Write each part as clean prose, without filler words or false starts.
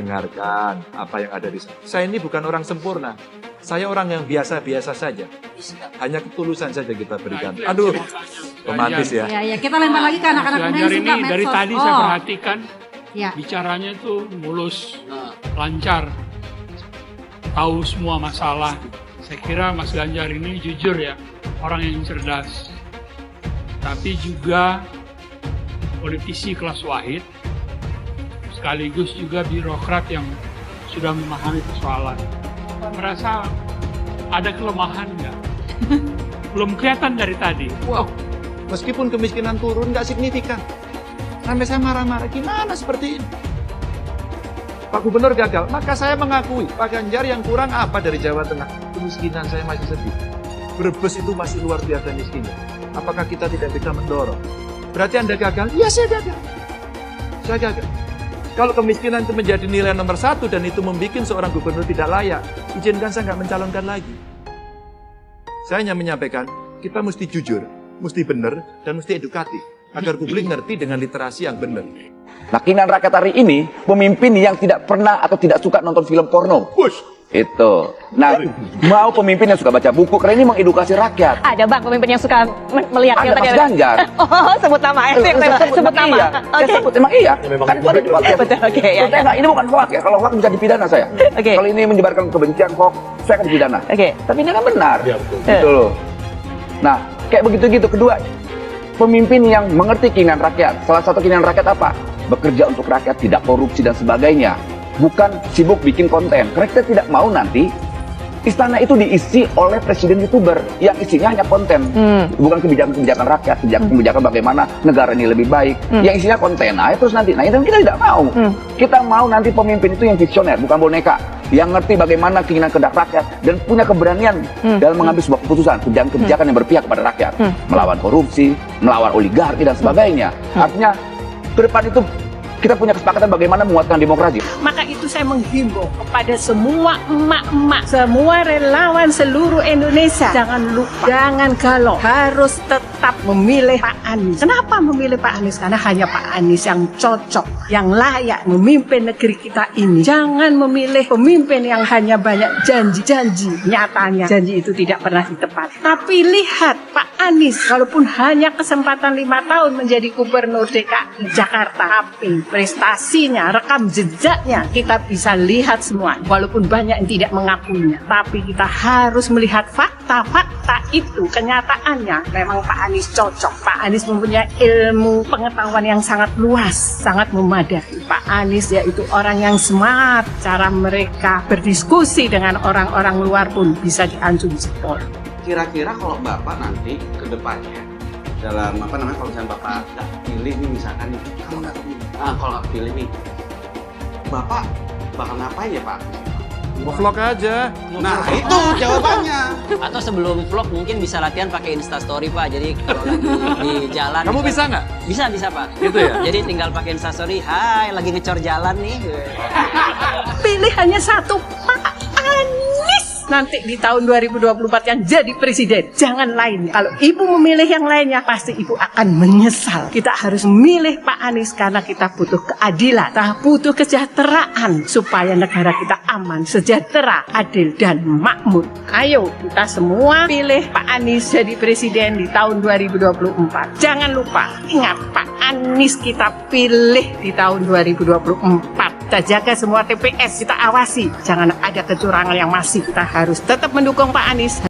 dengarkan apa yang ada di sana. Saya ini bukan orang sempurna. Saya orang yang biasa-biasa saja. Hanya ketulusan saja kita berikan. Aduh, romantis ya. Ya, kita lempar lagi ke anak-anak muda yang suka medsos. Dari tadi saya perhatikan Ya. bicaranya tuh mulus, lancar, tahu semua masalah. Saya kira Mas Ganjar ini jujur ya, orang yang cerdas. Tapi juga politisi kelas wahid, sekaligus juga birokrat yang sudah memahami persoalan. Merasa ada kelemahan nggak? Belum kelihatan dari tadi. Wow, meskipun kemiskinan turun nggak signifikan. Sampai saya marah-marah, gimana seperti ini? Pak Gubernur gagal, maka saya mengakui Pak Ganjar yang kurang apa dari Jawa Tengah? Kemiskinan saya masih sedih. Brebes itu masih luar biasa miskinnya. Apakah kita tidak bisa mendorong? Berarti Anda gagal? Ya, saya gagal. Saya gagal. Kalau kemiskinan itu menjadi nilai nomor 1 dan itu membuat seorang gubernur tidak layak, izinkan saya nggak mencalonkan lagi. Saya hanya menyampaikan, kita mesti jujur, mesti benar, dan mesti edukatif. Agar publik ngerti dengan literasi yang benar. Nah, keinginan rakyat hari ini, pemimpin yang tidak pernah atau tidak suka nonton film porno. Push! Itu. Nah, mau pemimpin yang suka baca buku, karena ini mengedukasi rakyat. Ada bang pemimpin yang suka melihat Ada Mas Ganjar. Oh, sebut nama. Sebut nama. Iya. Oke. Ya, sebut, emang iya. Kan itu ada di podcast. Betul, oke, ya, Menurut saya nggak, ini bukan hoax ya. Kalau hoax bisa dipidana saya. Oke. Kalau ini menyebarkan kebencian hoax, saya akan dipidana. Oke. Tapi ini kan benar. Gitu loh. Nah, kayak begitu-gitu. Kedua, pemimpin yang mengerti keinginan rakyat. Salah satu keinginan rakyat apa? Bekerja untuk rakyat, tidak korupsi dan sebagainya. Bukan sibuk bikin konten. Karena kita tidak mau nanti istana itu diisi oleh presiden YouTuber yang isinya hanya konten, bukan kebijakan-kebijakan rakyat, kebijakan bagaimana negara ini lebih baik, yang isinya konten. Nah, terus nanti, nah itu kita tidak mau. Kita mau nanti pemimpin itu yang visioner, bukan boneka, yang ngerti bagaimana keinginan kehendak rakyat dan punya keberanian dalam mengambil sebuah keputusan, kebijakan yang berpihak kepada rakyat, melawan korupsi, melawan oligarki dan sebagainya. Artinya ke depan itu kita punya kesepakatan bagaimana menguatkan demokrasi. Maka itu saya menghimbau kepada semua emak-emak, semua relawan seluruh Indonesia. Jangan lupa, jangan galau, harus tetap memilih Pak Anies. Kenapa memilih Pak Anies? Karena hanya Pak Anies yang cocok, yang layak memimpin negeri kita ini. Jangan memilih pemimpin yang hanya banyak janji-janji. Nyatanya janji itu tidak pernah ditepati. Tapi lihat Pak Anies, walaupun hanya kesempatan 5 tahun menjadi gubernur DKI Jakarta, tapi prestasinya, rekam jejaknya kita bisa lihat semua. Walaupun banyak yang tidak mengakuinya, tapi kita harus melihat fakta-fakta itu. Kenyataannya memang Pak Anies cocok. Pak Anies mempunyai ilmu pengetahuan yang sangat luas, sangat memadai. Pak Anies yaitu orang yang smart. Cara mereka berdiskusi dengan orang-orang luar pun bisa dianjung jempol. Kira-kira kalau Bapak nanti ke depannya dalam kalau misalnya Bapak nggak pilih nih, misalkan nih, kamu nggak pilih, kalau nggak pilih nih, Bapak bakal ngapain ya Pak? Vlog aja. Nah itu jawabannya. Atau sebelum vlog mungkin bisa latihan pakai Instastory Pak. Jadi kalau lagi di jalan. Kamu bisa nggak? Bisa Pak. Gitu ya? Jadi tinggal pakai Instastory. Hai, lagi ngecor jalan nih. Pilihannya satu, Pak Anies. Nanti di tahun 2024 yang jadi presiden, jangan lain. Kalau ibu memilih yang lainnya, pasti ibu akan menyesal. Kita harus memilih Pak Anies karena kita butuh keadilan, kita butuh kesejahteraan supaya negara kita aman, sejahtera, adil dan makmur. Ayo kita semua pilih Pak Anies jadi presiden di tahun 2024. Jangan lupa, ingat Pak Anies kita pilih di tahun 2024. Kita jaga semua TPS, kita awasi, jangan ada kecurangan yang masif. Kita harus tetap mendukung Pak Anies.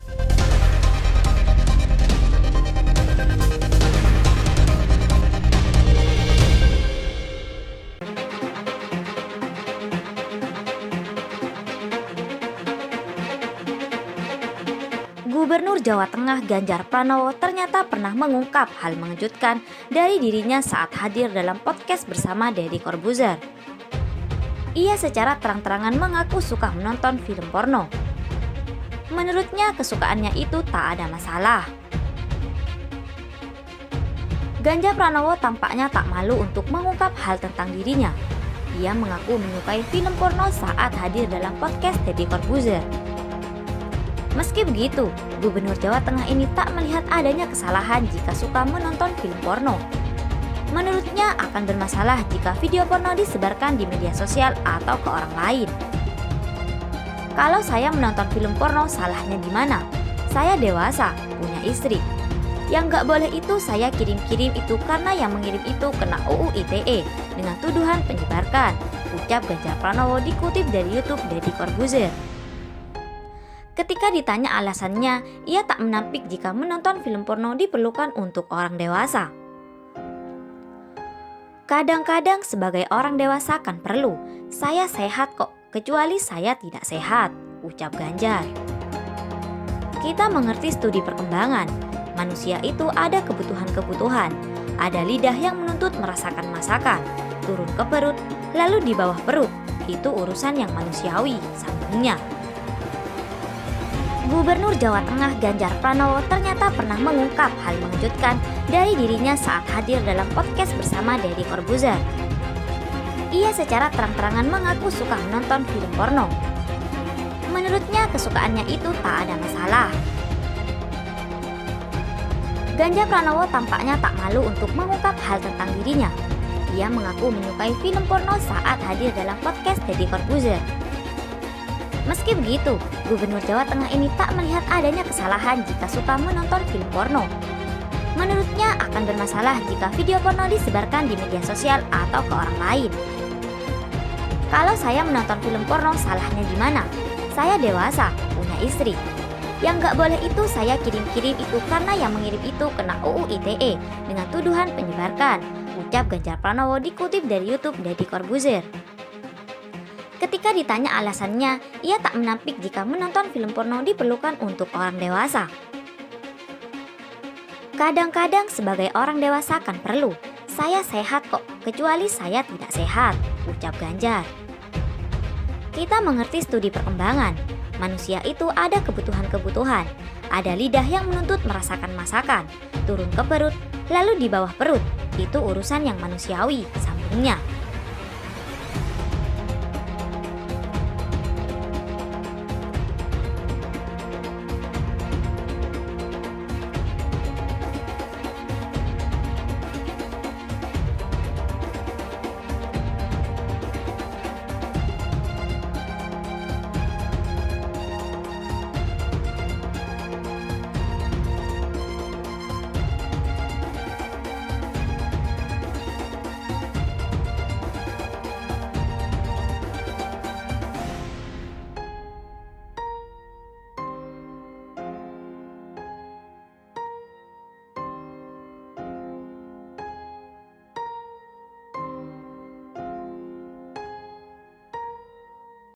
Gubernur Jawa Tengah Ganjar Pranowo ternyata pernah mengungkap hal mengejutkan dari dirinya saat hadir dalam podcast bersama Deddy Corbuzier. Ia secara terang-terangan mengaku suka menonton film porno. Menurutnya kesukaannya itu tak ada masalah. Ganjar Pranowo tampaknya tak malu untuk mengungkap hal tentang dirinya. Ia mengaku menyukai film porno saat hadir dalam podcast Deddy Corbuzier. Meski begitu, Gubernur Jawa Tengah ini tak melihat adanya kesalahan jika suka menonton film porno. Menurutnya akan bermasalah jika video porno disebarkan di media sosial atau ke orang lain. Kalau saya menonton film porno, salahnya di mana? Saya dewasa, punya istri. Yang nggak boleh itu saya kirim-kirim itu karena yang mengirim itu kena UU ITE dengan tuduhan penyebarkan, ucap Ganjar Pranowo dikutip dari YouTube Deddy Corbuzier. Ketika ditanya alasannya, ia tak menampik jika menonton film porno diperlukan untuk orang dewasa. Kadang-kadang sebagai orang dewasa kan perlu. Saya sehat kok, kecuali saya tidak sehat, ucap Ganjar. Kita mengerti studi perkembangan. Manusia itu ada kebutuhan-kebutuhan. Ada lidah yang menuntut merasakan masakan, turun ke perut, lalu di bawah perut. Itu urusan yang manusiawi, sambungnya. Gubernur Jawa Tengah Ganjar Pranowo ternyata pernah mengungkap hal mengejutkan dari dirinya saat hadir dalam podcast bersama Deddy Corbuzier. Ia secara terang-terangan mengaku suka menonton film porno. Menurutnya kesukaannya itu tak ada masalah. Ganjar Pranowo tampaknya tak malu untuk mengungkap hal tentang dirinya. Ia mengaku menyukai film porno saat hadir dalam podcast Deddy Corbuzier. Meski begitu, Gubernur Jawa Tengah ini tak melihat adanya kesalahan jika suka menonton film porno. Menurutnya akan bermasalah jika video porno disebarkan di media sosial atau ke orang lain. Kalau saya menonton film porno, salahnya di mana? Saya dewasa, punya istri. Yang nggak boleh itu saya kirim-kirim itu karena yang mengirim itu kena UU ITE dengan tuduhan penyebarkan, ucap Ganjar Pranowo dikutip dari YouTube Deddy Corbuzier. Ketika ditanya alasannya, ia tak menampik jika menonton film porno diperlukan untuk orang dewasa. Kadang-kadang sebagai orang dewasa kan perlu. Saya sehat kok, kecuali saya tidak sehat, ucap Ganjar. Kita mengerti studi perkembangan. Manusia itu ada kebutuhan-kebutuhan. Ada lidah yang menuntut merasakan masakan, turun ke perut, lalu di bawah perut. Itu urusan yang manusiawi, sambungnya.